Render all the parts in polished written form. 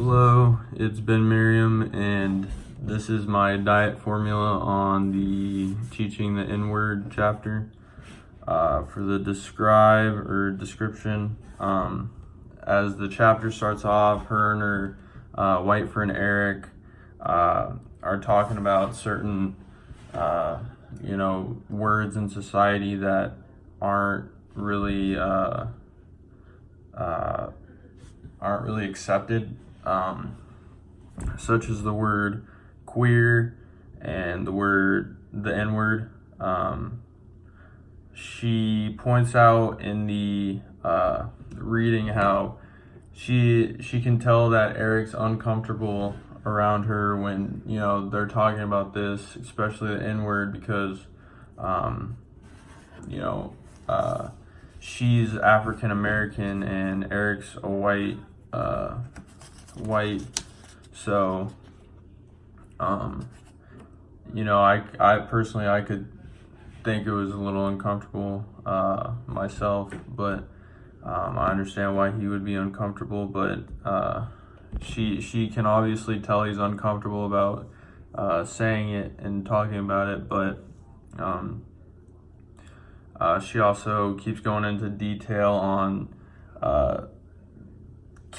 Hello, it's Ben Miriam, and this is my diet formula on the teaching the N-word chapter. For the describe or description, as the chapter starts off, her and her white friend Eric are talking about certain, words in society that aren't really accepted, such as the word queer and the N-word. She points out in the reading how she can tell that Eric's uncomfortable around her when they're talking about this, especially the N-word, because she's African American and Eric's a white. So I personally, I could think it was a little uncomfortable myself, but I understand why he would be uncomfortable. But she can obviously tell he's uncomfortable about saying it and talking about it, but she also keeps going into detail on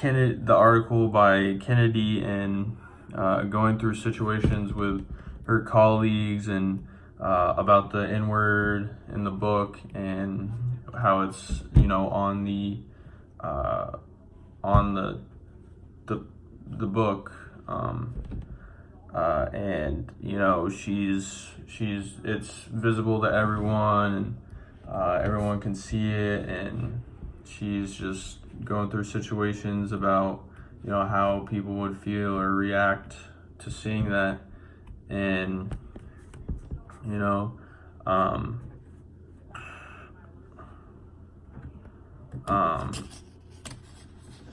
the article by Kennedy, and going through situations with her colleagues and about the N-word in the book and how it's on the book, and it's visible to everyone, and everyone can see it, and she's just going through situations about how people would feel or react to seeing that. And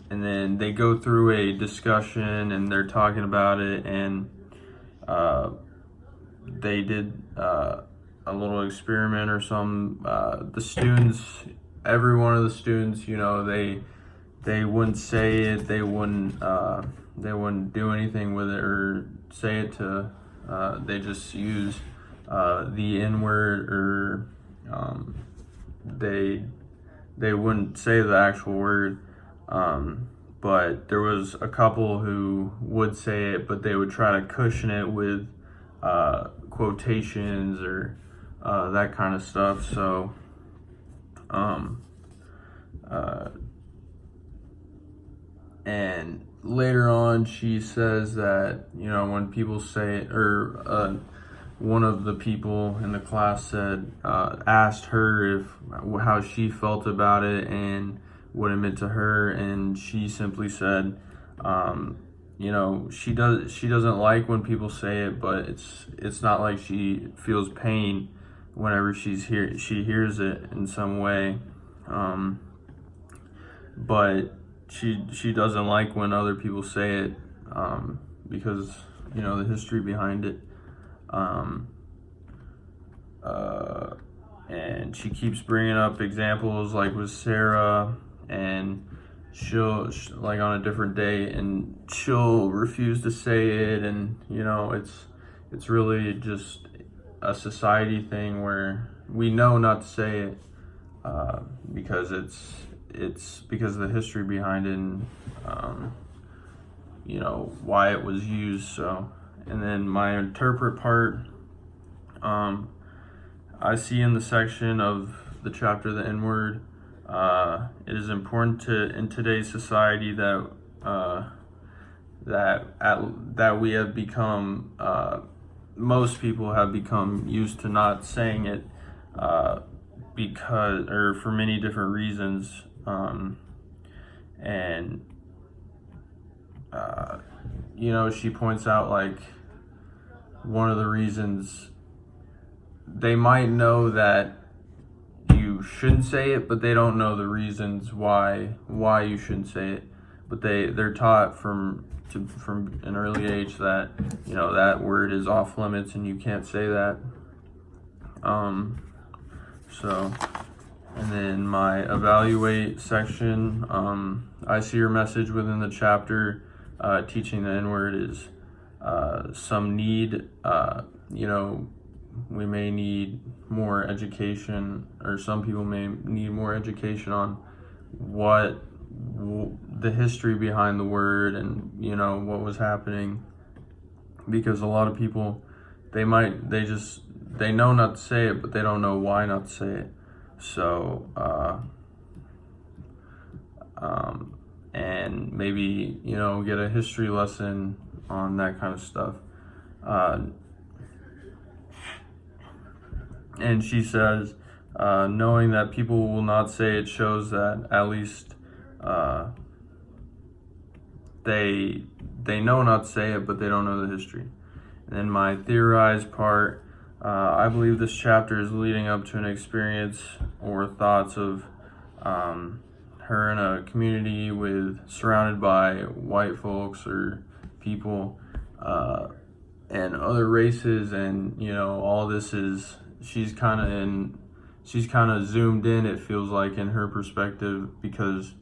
and then they go through a discussion and they're talking about it, and they did a little experiment or some, the students, every one of the students, they wouldn't say it, they wouldn't do anything with it or say it to, they just use the N-word, or they wouldn't say the actual word, but there was a couple who would say it, but they would try to cushion it with quotations or that kind of stuff. So and later on she says that when people say it, or one of the people in the class said, asked her how she felt about it and what it meant to her, and she simply said she doesn't like when people say it, but it's not like she feels pain whenever she hears it in some way, but she doesn't like when other people say it, because the history behind it, and she keeps bringing up examples like with Sarah, and she'll like on a different day and she'll refuse to say it, and it's really just a society thing where we know not to say it, because it's because of the history behind it, and why it was used. So, and then my interpret part, I see in the section of the chapter the N-word, it is important in today's society that we have become, most people have become used to not saying it, because, or for many different reasons, and she points out, like, one of the reasons they might know that you shouldn't say it, but they don't know the reasons why you shouldn't say it, but they're taught from an early age that that word is off limits and you can't say that. So, and then my evaluate section, I see your message within the chapter teaching the N-word is some need. We may need more education, or some people may need more education on the history behind the word, and what was happening, because a lot of people, they know not to say it, but they don't know why not to say it. So and maybe get a history lesson on that kind of stuff. And she says, knowing that people will not say it shows that at least they know not to say it, but they don't know the history. And then my theorized part, I believe this chapter is leading up to an experience or thoughts of her in a community surrounded by white folks or people and other races, and all this is, she's kind of zoomed in, it feels like, in her perspective, because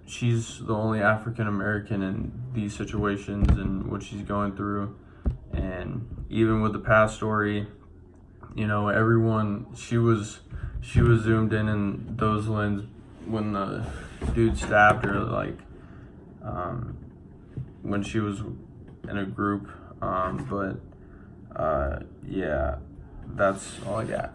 she's the only African American in these situations and what she's going through. And even with the past story, everyone, she was zoomed in those lenses when the dude stabbed her, like when she was in a group. But yeah, that's all I got.